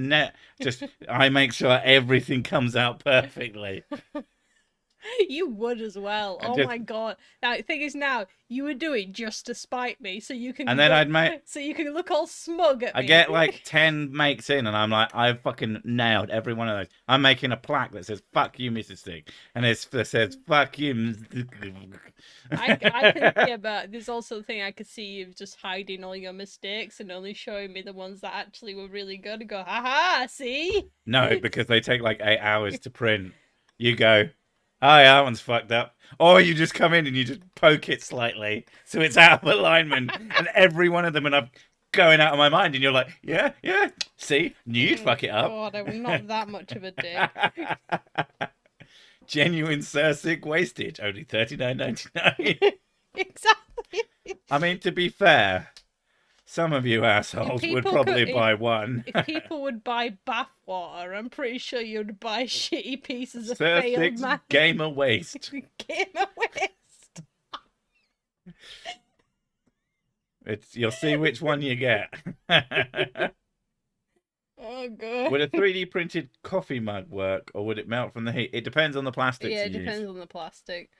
I make sure everything comes out perfectly. You would as well. I Oh just- my god. Now the thing is, now you would do it just to spite me, so you can. And then I'd make. So you can look all smug at me. I get like 10 makes in, and I'm like, I've fucking nailed every one of those. I'm making a plaque that says "Fuck you, Mrs. Stick," and it says "Fuck you." I can, yeah, but there's also the thing I could see you just hiding all your mistakes and only showing me the ones that actually were really good and go, haha, see? No, because they take like 8 hours to print. You go, oh yeah, that one's fucked up. Or you just come in and you just poke it slightly so it's out of alignment, and every one of them and I'm going out of my mind, and you're like, yeah, see, knew you'd fuck it up. God, I'm not that much of a dick. Genuine Sursic wastage, only $39.99. Exactly. I mean, to be fair, some of you assholes would people probably could- buy one. If people would buy bathwater, I'm pretty sure you'd buy shitty pieces of failed Sursic's man. Gamer Waste. Game waste. You'll see which one you get. Oh god. Would a 3D printed coffee mug work, or would it melt from the heat? It depends on the plastics Yeah, you it depends use. on the plastic.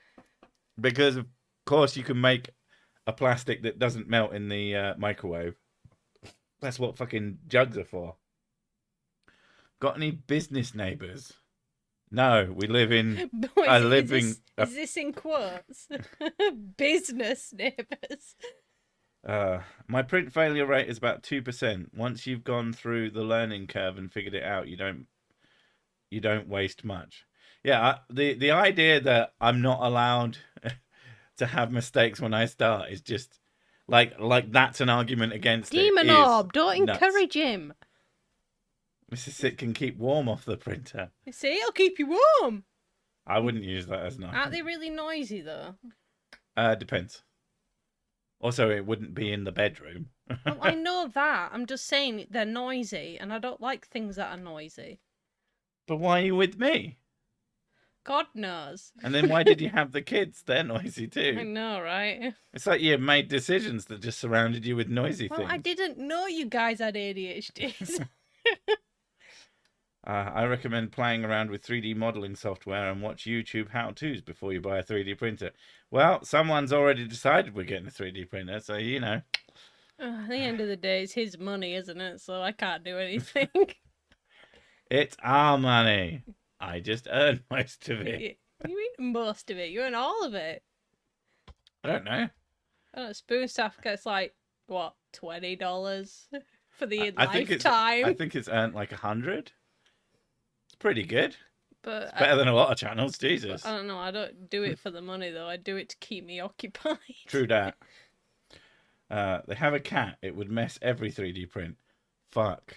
Because of course you can make a plastic that doesn't melt in the microwave. That's what fucking jugs are for. Got any business neighbours? No, we live in Wait, a is living. this in quotes? Business neighbours. My print failure rate is about 2%. Once you've gone through the learning curve and figured it out, you don't waste much. Yeah, the idea that I'm not allowed to have mistakes when I start is just like that's an argument against Demon it. Orb, don't nuts. encourage him. Mrs. Sit can keep warm off the printer. See, it'll keep you warm. I wouldn't use that as an Aren't argument. they really noisy though? Depends. Also, it wouldn't be in the bedroom. Well, I know that. I'm just saying they're noisy, and I don't like things that are noisy. But why are you with me? God knows. And then why did you have the kids? They're noisy I too. know, right? It's like you made decisions that just surrounded you with noisy Well, things. I didn't know you guys had ADHD. I recommend playing around with 3D modeling software and watch YouTube how-tos before you buy a 3D printer. Well, someone's already decided we're getting a 3D printer, so you know. At the end of the day, it's his money, isn't it? So I can't do anything. It's our money. I just earn most of it. You mean most of it? You earn all of it. I don't know. I don't know, Spoon Staff gets like, what, $20 for the I think it's earned like 100. It's pretty good. But Better than a lot of channels, Jesus. I don't know. I don't do it for the money though. I do it to keep me occupied. True that. They have a cat. It would mess every 3D print. Fuck.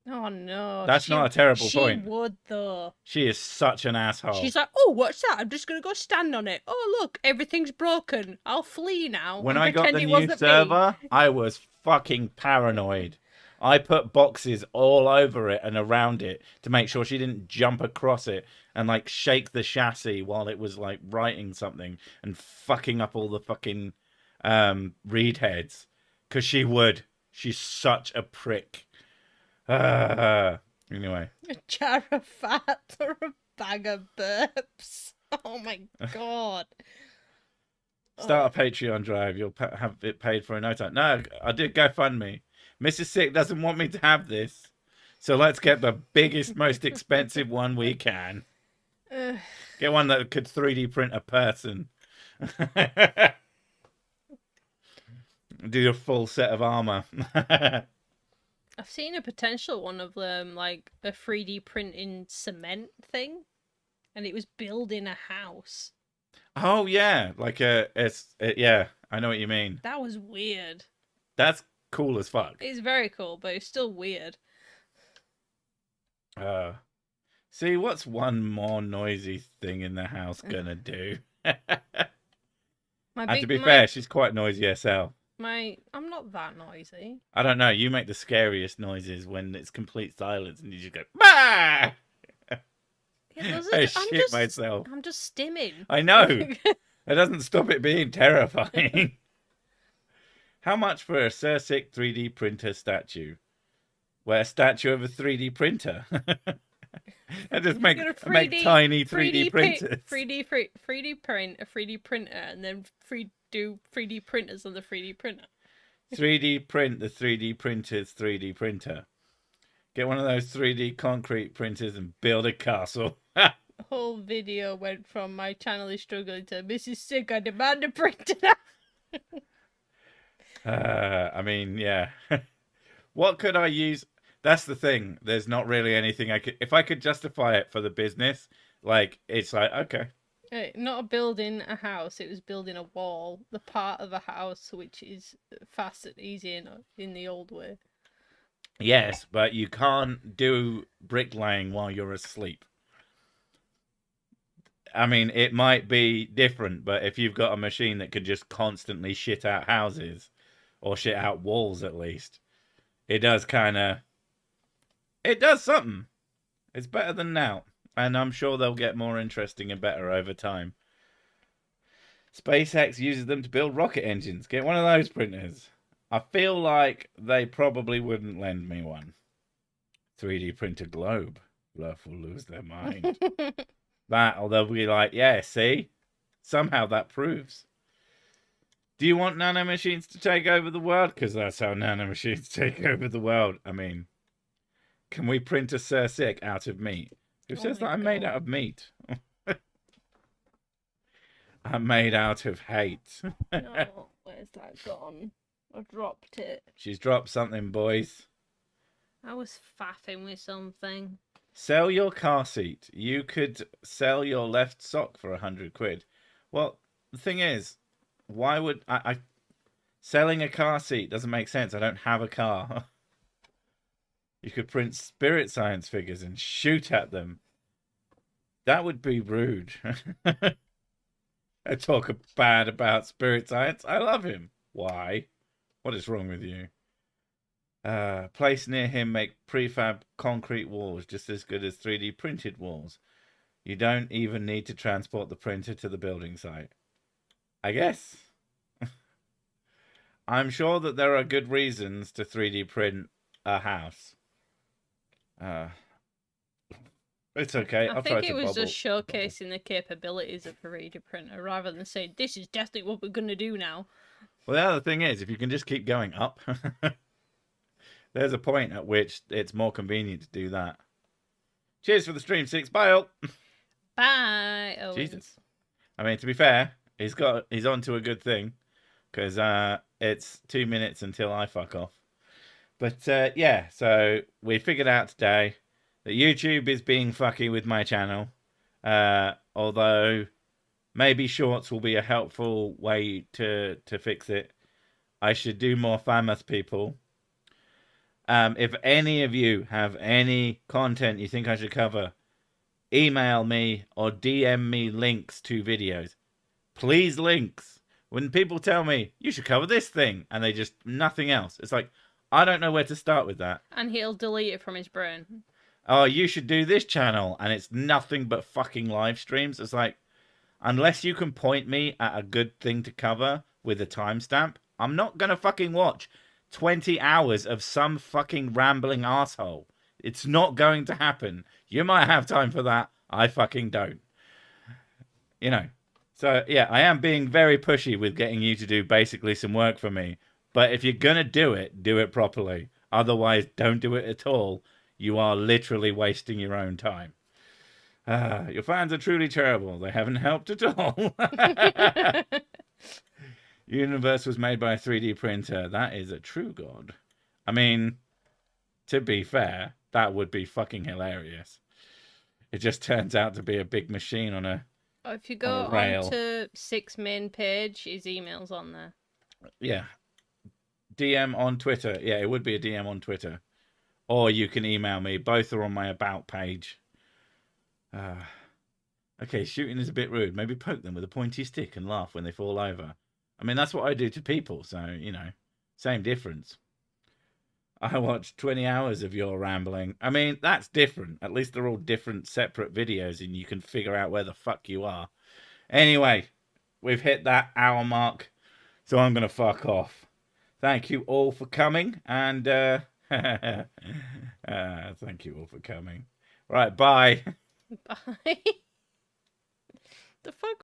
Oh no. That's not a terrible point. She would though. She is such an asshole. She's like, oh, what's that? I'm just gonna go stand on it. Oh look, everything's broken. I'll flee now. When and I got pretend the it new wasn't me." server, I was fucking paranoid. I put boxes all over it and around it to make sure she didn't jump across it and like shake the chassis while it was like writing something and fucking up all the fucking read heads. Because she would. She's such a prick. Anyway. A jar of fat or a bag of burps. Oh my god. Start a Patreon drive. You'll have it paid for in no time. No, I did GoFundMe. Mrs. Sick doesn't want me to have this. So let's get the biggest, most expensive one we can. Get one that could 3D print a person. Do a full set of armor. I've seen a potential one of them, like a 3D printing cement thing, and it was building a house. Oh yeah, like yeah, I know what you mean. That was weird. That's cool as fuck. It's very cool, but it's still weird. See, what's one more noisy thing in the house gonna do? And to be fair, she's quite noisy herself. I'm not that noisy. I don't know. You make the scariest noises when it's complete silence and you just go, bah! Yeah, I shit myself. I'm just stimming. I know. That doesn't stop it being terrifying. How much for a Sursic 3D printer statue? Well, a statue of a 3D printer. I just make You're a make 3D tiny 3D 3D printers. 3D print a 3D printer and then do 3D printers on the 3D printer. 3D print the 3D printer's 3D printer. Get one of those 3D concrete printers and build a castle. The whole video went from my channel is struggling to Mrs. Sick, I demand a printer. I mean, yeah. What could I use? That's the thing. There's not really anything I could. If I could justify it for the business, like, it's like, okay. Not building a house, it was building a wall. The part of a house which is fast and easy in the old way. Yes, but you can't do bricklaying while you're asleep. I mean, it might be different, but if you've got a machine that could just constantly shit out houses, or shit out walls at least, it does it does something. It's better than now, and I'm sure they'll get more interesting and better over time. SpaceX uses them to build rocket engines. Get one of those printers. I feel like they probably wouldn't lend me one. 3D printer globe. Love will lose their mind. That, or they'll be like, yeah, see? Somehow that proves. Do you want nanomachines to take over the world? Because that's how nanomachines take over the world. I mean, can we print a Sir Sick out of meat? Who says that I'm made out of meat? I'm made out of hate. No, where's that gone? I dropped it. She's dropped something, boys. I was faffing with something. Sell your car seat. You could sell your left sock for 100 quid. Well, the thing is, why would I selling a car seat doesn't make sense. I don't have a car. You could print spirit science figures and shoot at them. That would be rude. I talk bad about spirit science. I love him. Why? What is wrong with you? Place near him make prefab concrete walls just as good as 3D printed walls. You don't even need to transport the printer to the building site. I guess. I'm sure that there are good reasons to 3D print a house. It's okay. I think it was just showcasing the capabilities of a 3D printer rather than saying, this is definitely what we're going to do now. Well, the other thing is, if you can just keep going up, there's a point at which it's more convenient to do that. Cheers for the stream, Six. Bye, all. Bye, Owens. Jesus. I mean, to be fair, he's on to a good thing, because it's 2 minutes until I fuck off. But yeah, so we figured out today that YouTube is being fucky with my channel, although maybe shorts will be a helpful way to fix it. I should do more famous people. If any of you have any content you think I should cover, email me or DM me links to videos. Please, links. When people tell me, you should cover this thing, and they just, nothing else. It's like, I don't know where to start with that. And he'll delete it from his brain. Oh, you should do this channel, and it's nothing but fucking live streams. It's like, unless you can point me at a good thing to cover with a timestamp, I'm not gonna fucking watch 20 hours of some fucking rambling asshole. It's not going to happen. You might have time for that. I fucking don't. You know. So, yeah, I am being very pushy with getting you to do basically some work for me. But if you're gonna do it properly. Otherwise, don't do it at all. You are literally wasting your own time. Your fans are truly terrible. They haven't helped at all. Universe was made by a 3D printer. That is a true god. I mean, to be fair, that would be fucking hilarious. It just turns out to be a big machine on a If you go on to Six main page, his email's on there. Yeah. DM on Twitter. Yeah, it would be a DM on Twitter. Or you can email me. Both are on my About page. Okay, shooting is a bit rude. Maybe poke them with a pointy stick and laugh when they fall over. I mean, that's what I do to people, so, you know, same difference. I watched 20 hours of your rambling. I mean, that's different. At least they're all different, separate videos, and you can figure out where the fuck you are. Anyway, we've hit that hour mark, so I'm going to fuck off. Thank you all for coming, and thank you all for coming. Right, bye. Bye. The fuck